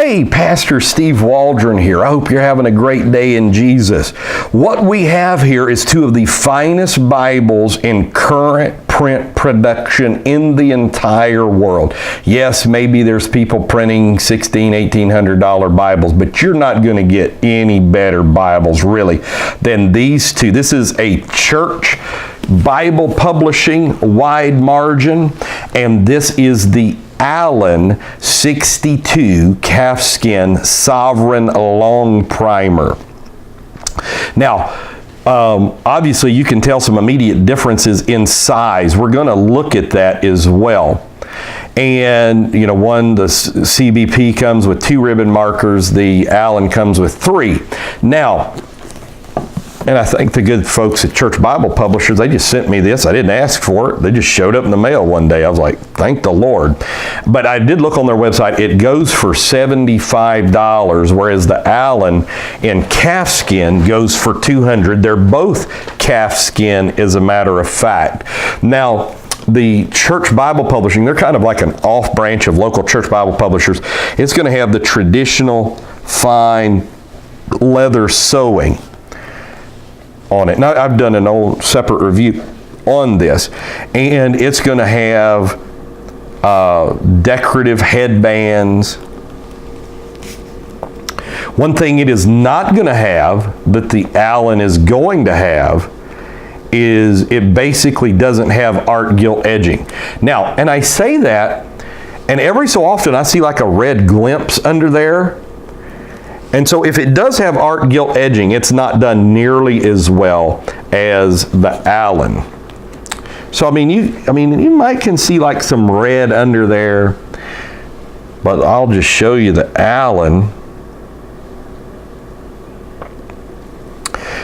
Hey, Pastor Steve Waldron here. I hope you're having a great day in Jesus. What we have here is two of the finest Bibles in current print production in the entire world. Yes, maybe there's people printing $1,600, $1,800 Bibles, but you're not going to get any better Bibles, really, than these two. This is a church Bible publishing, wide margin, and this is the Allan 62 calfskin Sovereign Longprimer. Now, obviously you can tell some immediate differences in size. We're going to look at that as well. And, you know, the CBP comes with 2 ribbon markers, the Allan comes with 3. Now, and I think the good folks at Church Bible Publishers, they just sent me this. I didn't ask for it. They just showed up in the mail one day. I was like, thank the Lord. But I did look on their website. It goes for $75, whereas the Allan in calfskin goes for $200. They're both calfskin, as a matter of fact. Now, the Church Bible Publishing, they're kind of like an off branch of local Church Bible Publishers. It's going to have the traditional fine leather sewing on it. Now, I've done an old separate review on this, and it's going to have decorative headbands. One thing it is not going to have that the Allan is going to have is it basically doesn't have art gilt edging. Now, and I say that, and every so often I see like a red glimpse under there. And so if it does have art gilt edging, it's not done nearly as well as the Allan. So I mean you might can see like some red under there, but I'll just show you the Allan.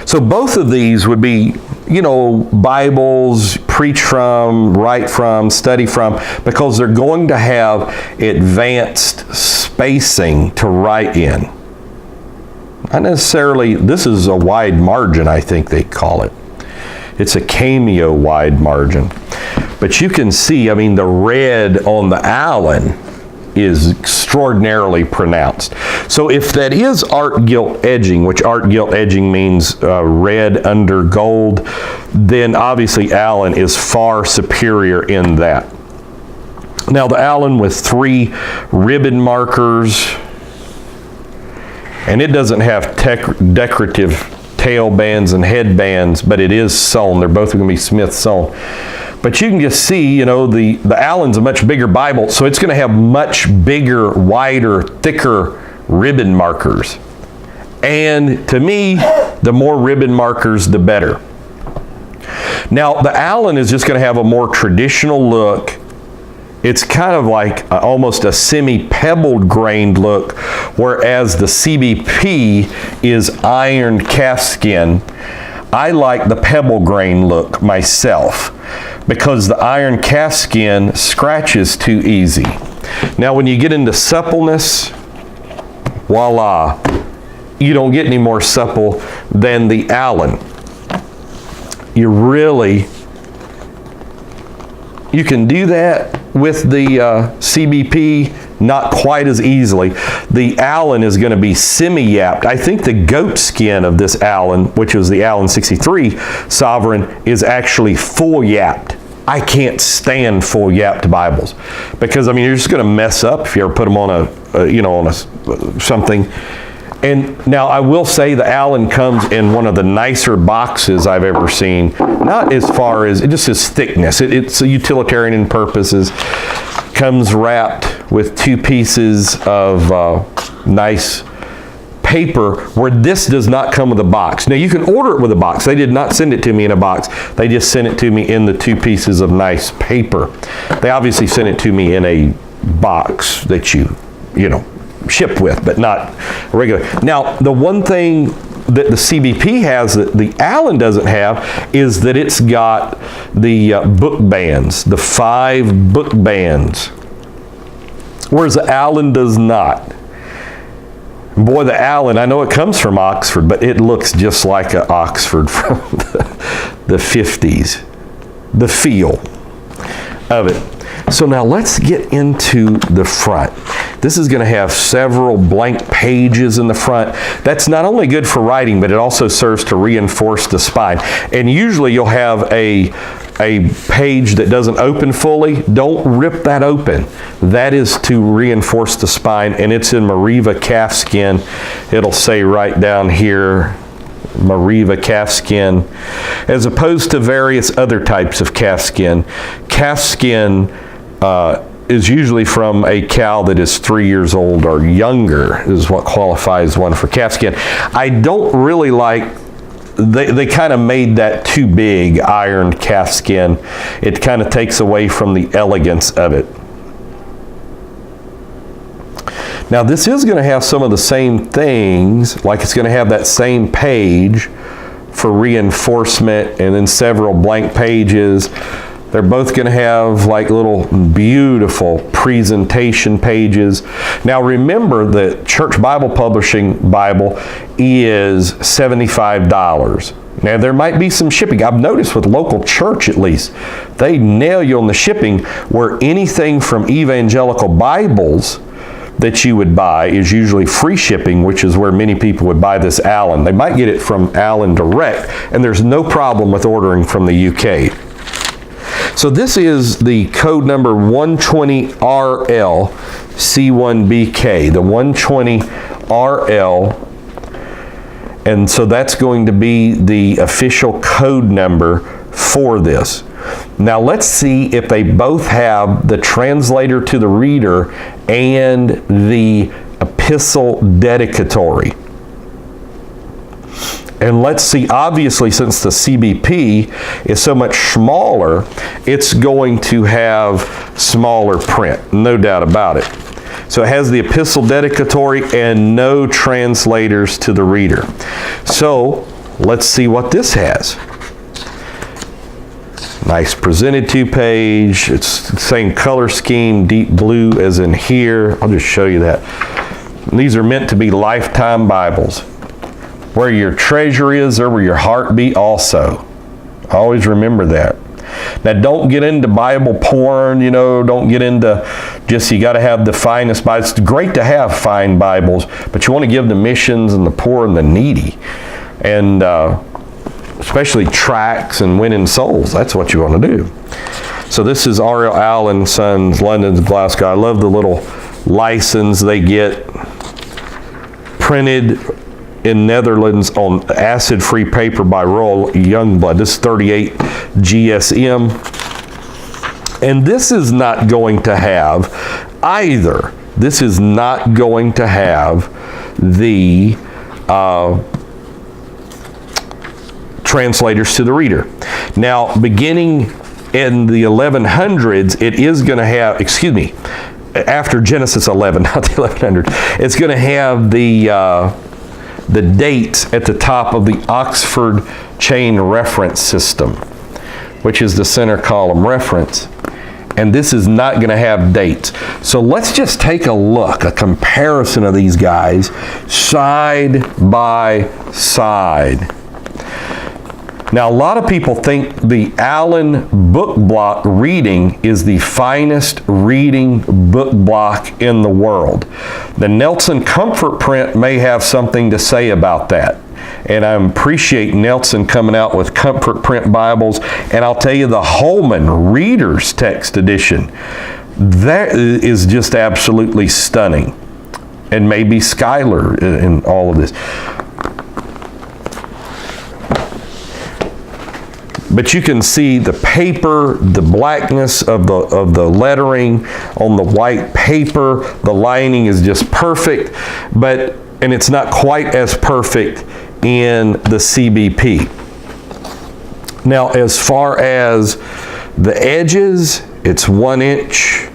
So both of these would be, you know, Bibles, preach from, write from, study from, because they're going to have advanced spacing to write in. Not necessarily, this is a wide margin, I think they call it. It's a cameo wide margin. But you can see, I mean, the red on the Allan is extraordinarily pronounced. So if that is art gilt edging, which art gilt edging means red under gold, then obviously Allan is far superior in that. Now the Allan with 3 ribbon markers, and it doesn't have decorative tail bands and headbands, but it is sewn. They're both going to be Smith sewn. But you can just see, you know, the Allan's a much bigger Bible, so it's going to have much bigger, wider, thicker ribbon markers. And to me, the more ribbon markers, the better. Now, the Allan is just going to have a more traditional look. It's kind of like almost a semi-pebbled grained look, whereas the CBP is ironed calfskin. I like the pebble grain look myself because the iron calfskin scratches too easy. Now when you get into suppleness, voila, you don't get any more supple than the Allan. You can do that with the CBP, not quite as easily. The Allan is going to be semi-yapped. I think the goat skin of this Allan, which was the Allan 63 Sovereign, is actually full yapped. I can't stand full yapped Bibles because, I mean, you're just going to mess up if you ever put them on something. And now I will say the Allan comes in one of the nicer boxes I've ever seen. Not as far as, just its thickness. It's a utilitarian in purposes. Comes wrapped with 2 pieces of nice paper, where this does not come with a box. Now you can order it with a box. They did not send it to me in a box. They just sent it to me in the 2 pieces of nice paper. They obviously sent it to me in a box that you know, ship with, but not regular. Now, the one thing that the CBP has that the Allan doesn't have is that it's got the book bands, the 5 book bands, whereas the Allan does not. Boy, the Allan, I know it comes from Oxford, but it looks just like an Oxford from the 50s. The feel of it. So now let's get into the front. This is going to have several blank pages in the front. That's not only good for writing, but it also serves to reinforce the spine. And usually you'll have a page that doesn't open fully. Don't rip that open. That is to reinforce the spine, and it's in Mariva calfskin. It'll say right down here, Mariva calfskin, as opposed to various other types of calfskin. Calfskin is usually from a cow that is 3 years old or younger, is what qualifies one for calfskin. I don't really like, they kind of made that too big, ironed calfskin. It kind of takes away from the elegance of it. Now this is going to have some of the same things, like it's going to have that same page for reinforcement and then several blank pages. They're both going to have like little beautiful presentation pages. Now remember, the Church Bible Publishing Bible is $75. Now there might be some shipping. I've noticed with local church at least, they nail you on the shipping, where anything from Evangelical Bibles that you would buy is usually free shipping, which is where many people would buy this Allan. They might get it from Allan direct, and there's no problem with ordering from the UK. So this is the code number 120RL C1BK, the 120RL, and so that's going to be the official code number for this. Now let's see if they both have the translator to the reader and the epistle dedicatory. And let's see, obviously, since the CBP is so much smaller, it's going to have smaller print, no doubt about it. So it has the epistle dedicatory and no translators to the reader. So let's see what this has. Nice presented to page. It's the same color scheme, deep blue as in here. I'll just show you that. These are meant to be lifetime Bibles. Where your treasure is, there will your heart be also. Always remember that. Now don't get into Bible porn, don't get into just, you got to have the finest Bibles. It's great to have fine Bibles, but you want to give the missions and the poor and the needy. And especially tracts and winning souls. That's what you want to do. So this is R.L. Allan Sons, London, Glasgow. I love the little license they get, printed in Netherlands on acid-free paper by Royal Youngblood. This is 38 GSM. And this is not going to have either. This is not going to have the translators to the reader. Now, beginning in the 1100s, it is going to have, after Genesis 11, not the 1100s, it's going to have the dates at the top of the Oxford Chain Reference System, which is the center column reference. And this is not going to have dates. So let's just take a look, a comparison of these guys side by side. Now, a lot of people think the Allan book block reading is the finest reading book block in the world. The Nelson Comfort print may have something to say about that. And I appreciate Nelson coming out with Comfort print Bibles. And I'll tell you, the Holman Reader's Text Edition, that is just absolutely stunning. And maybe Schuyler in all of this. But you can see the paper, the blackness of the lettering on the white paper. The lining is just perfect, and it's not quite as perfect in the CBP. Now, as far as the edges, it's 1 inch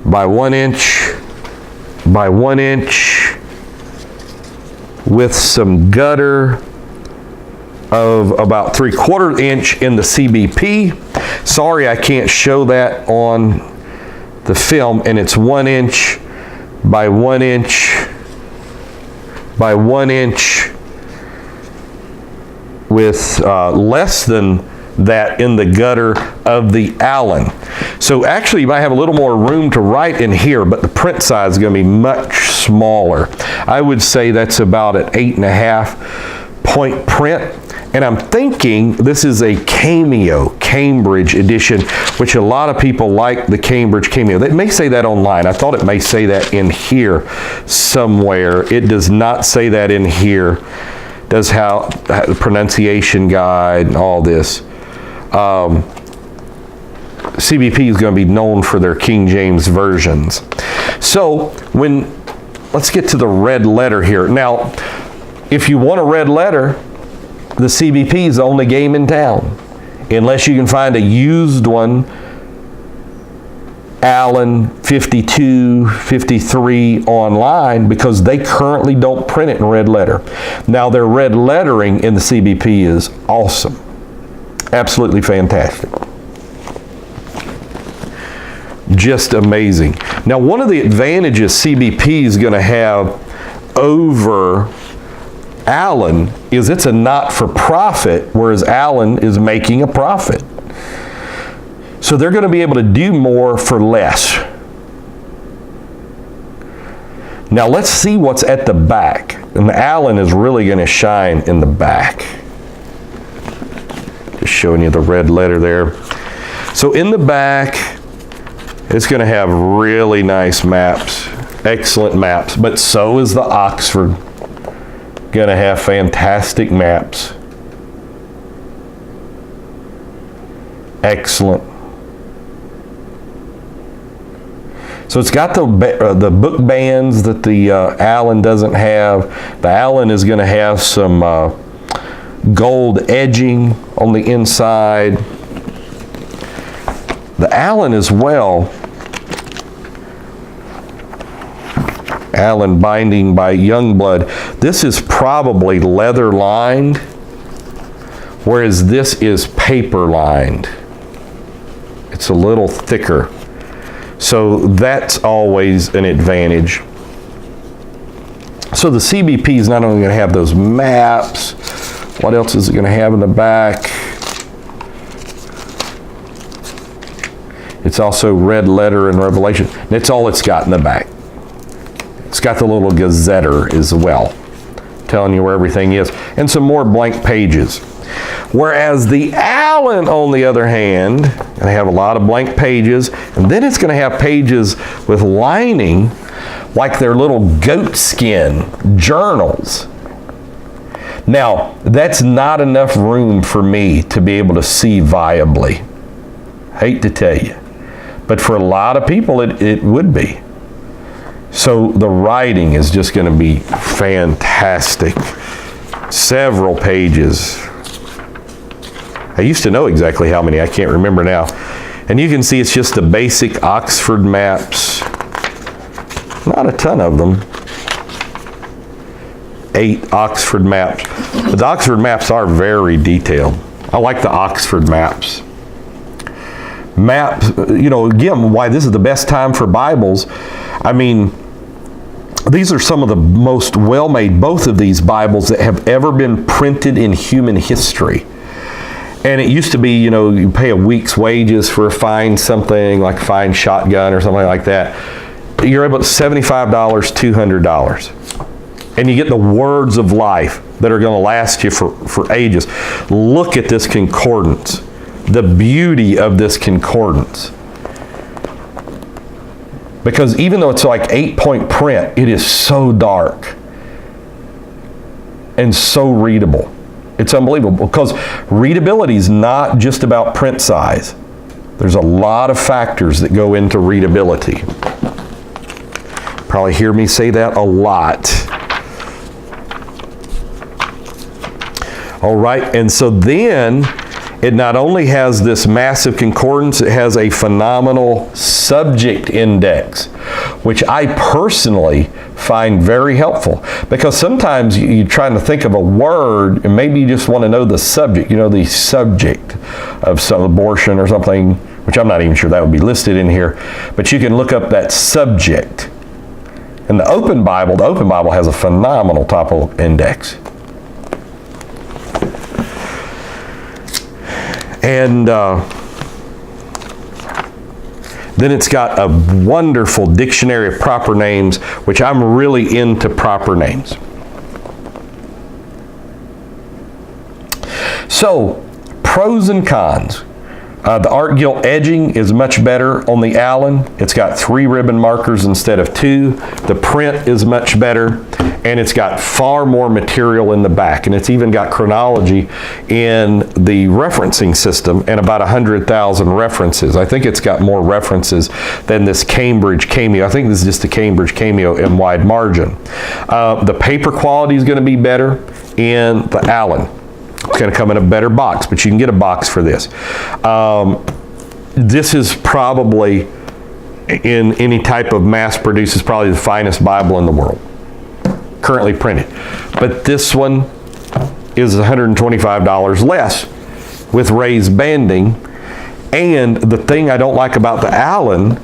by 1 inch by 1 inch with some gutter of about 3/4 inch in the CBP. Sorry, I can't show that on the film, and it's 1 inch by 1 inch by 1 inch with less than that in the gutter of the Allan. So actually you might have a little more room to write in here, but the print size is going to be much smaller. I would say that's about an 8.5 point print. And I'm thinking this is a Cameo, Cambridge edition, which a lot of people like the Cambridge Cameo. They may say that online. I thought it may say that in here somewhere. It does not say that in here. It does how the pronunciation guide and all this. CBP is going to be known for their King James versions. So let's get to the red letter here. Now, if you want a red letter, the CBP is the only game in town, unless you can find a used one, Allan 52, 53 online, because they currently don't print it in red letter. Now their red lettering in the CBP is awesome. Absolutely fantastic. Just amazing. Now one of the advantages CBP is going to have over Allan is it's a not-for-profit, whereas Allan is making a profit. So they're going to be able to do more for less. Now let's see what's at the back. And Allan is really going to shine in the back. Just showing you the red letter there. So in the back, it's going to have really nice maps, excellent maps, but so is the Oxford. Going to have fantastic maps. Excellent. So it's got the book bands that the Allan doesn't have. The Allan is going to have some gold edging on the inside. The Allan as well, Allan binding by Youngblood. This is probably leather lined, whereas this is paper lined. It's a little thicker. So that's always an advantage. So the CBP is not only going to have those maps, what else is it going to have in the back? It's also red letter and Revelation. That's all it's got in the back. It's got the little gazetter as well, telling you where everything is, and some more blank pages. Whereas the Allan, on the other hand, going to have a lot of blank pages, and then it's going to have pages with lining, like their little goat skin journals. Now, that's not enough room for me to be able to see viably. Hate to tell you. But for a lot of people, it would be. So the writing is just going to be fantastic. Several pages. I used to know exactly how many. I can't remember now. And you can see it's just the basic Oxford maps. Not a ton of them. 8 Oxford maps. But the Oxford maps are very detailed. I like the Oxford maps. Maps, again, why this is the best time for Bibles. I mean, these are some of the most well-made, both of these Bibles that have ever been printed in human history. And it used to be, you pay a week's wages for something like a fine shotgun or something like that. You're able to $75, $200. And you get the words of life that are going to last you for ages. Look at this concordance. The beauty of this concordance. Because even though it's like 8-point print, it is so dark and so readable. It's unbelievable, because readability is not just about print size. There's a lot of factors that go into readability. Probably hear me say that a lot. All right, and so then it not only has this massive concordance, it has a phenomenal subject index, which I personally find very helpful, because sometimes you're trying to think of a word and maybe you just want to know the subject, the subject of some abortion or something, which I'm not even sure that would be listed in here, but you can look up that subject. And the Open Bible has a phenomenal topical index. Then it's got a wonderful dictionary of proper names, which I'm really into proper names. So, pros and cons. The art gilt edging is much better on the Allan. It's got 3 ribbon markers instead of 2. The print is much better, and it's got far more material in the back, and it's even got chronology in the referencing system and about 100,000 references. I think it's got more references than this Cambridge Cameo. I think this is just a Cambridge Cameo in wide margin. The paper quality is going to be better in the Allan. It's going to come in a better box, but you can get a box for this. This is probably, in any type of mass produced, is probably the finest Bible in the world, currently printed. But this one is $125 less with raised banding. And the thing I don't like about the Allan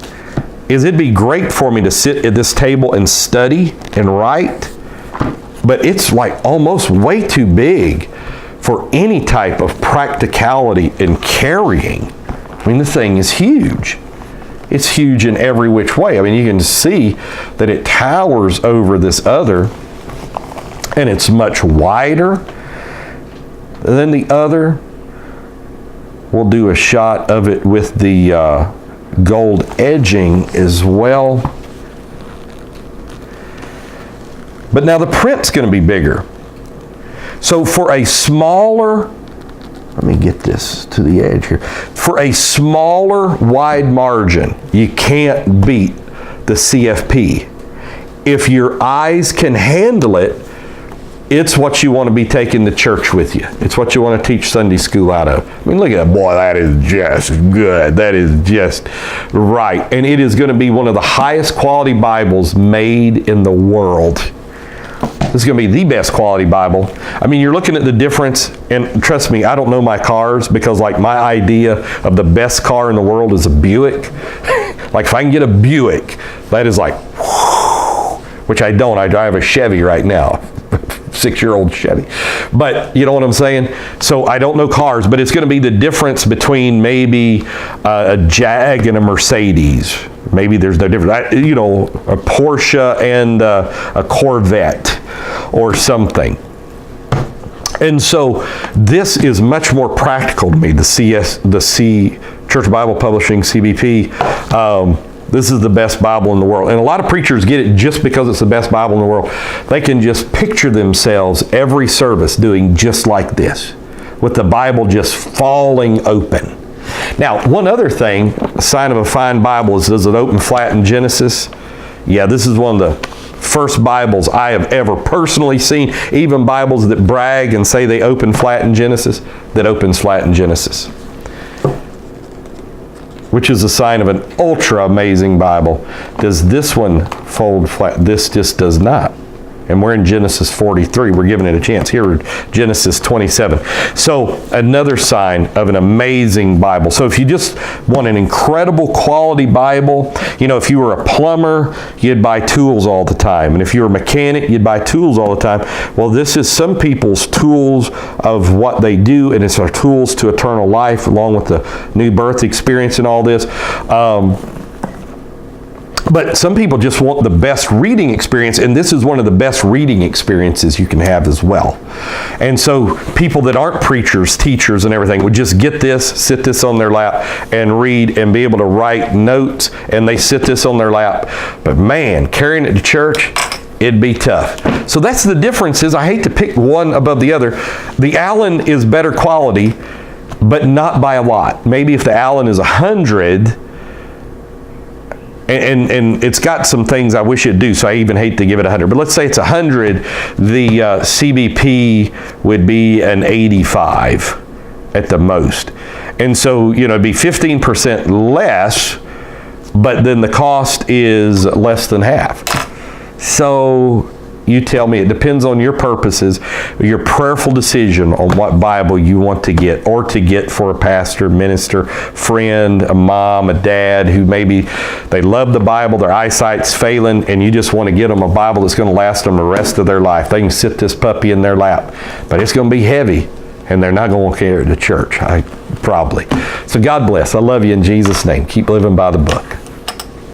is it'd be great for me to sit at this table and study and write, but it's like almost way too big for any type of practicality in carrying. I mean, this thing is huge. It's huge in every which way. I mean, you can see that it towers over this other, and it's much wider than the other. We'll do a shot of it with the gold edging as well. But now the print's going to be bigger. So for a smaller, let me get this to the edge here. For a smaller wide margin, you can't beat the CFP. If your eyes can handle it, it's what you want to be taking to church with you. It's what you want to teach Sunday school out of. I mean, look at that, boy, that is just good. That is just right. And it is going to be one of the highest quality Bibles made in the world. This is going to be the best quality Bible. I mean, you're looking at the difference, and trust me, I don't know my cars, because like my idea of the best car in the world is a Buick. Like if I can get a Buick, that is like, whoo, which I don't. I drive a Chevy right now. 6-year-old Chevy. But you know what I'm saying? So I don't know cars, but it's going to be the difference between maybe a Jag and a Mercedes. Maybe there's no difference. You know, a Porsche and a Corvette or something. And so this is much more practical to me, the Church Bible Publishing, CBP. This is the best Bible in the world. And a lot of preachers get it just because it's the best Bible in the world. They can just picture themselves every service doing just like this, with the Bible just falling open. Now, one other thing, a sign of a fine Bible is, does it open flat in Genesis? Yeah, this is one of the first Bibles I have ever personally seen, even Bibles that brag and say they open flat in Genesis, that opens flat in Genesis, which is a sign of an ultra amazing Bible. Does this one fold flat? This just does not. And we're in Genesis 43. We're giving it a chance. Here, Genesis 27. So another sign of an amazing Bible. So if you just want an incredible quality Bible, you know, if you were a plumber, you'd buy tools all the time. And if you were a mechanic, you'd buy tools all the time. Well, this is some people's tools of what they do, and it's our tools to eternal life, along with the new birth experience and all this. But some people just want the best reading experience, and this is one of the best reading experiences you can have as well. And so people that aren't preachers, teachers, and everything would just get this, sit this on their lap, and read and be able to write notes, and they sit this on their lap. But man, carrying it to church, it'd be tough. So that's the difference. Is I hate to pick one above the other. The Allan is better quality, but not by a lot. Maybe if the Allan is 100, and it's got some things I wish it'd do, so I even hate to give it 100. But let's say it's 100, the CBP would be an 85 at the most. And so, you know, it'd be 15% less, but then the cost is less than half. So you tell me, it depends on your purposes, your prayerful decision on what Bible you want to get, or to get for a pastor, minister, friend, a mom, a dad, who maybe they love the Bible, their eyesight's failing, and you just want to get them a Bible that's going to last them the rest of their life. They can sit this puppy in their lap, but it's going to be heavy, and they're not going to carry it to church, probably. So God bless. I love you in Jesus' name. Keep living by the book.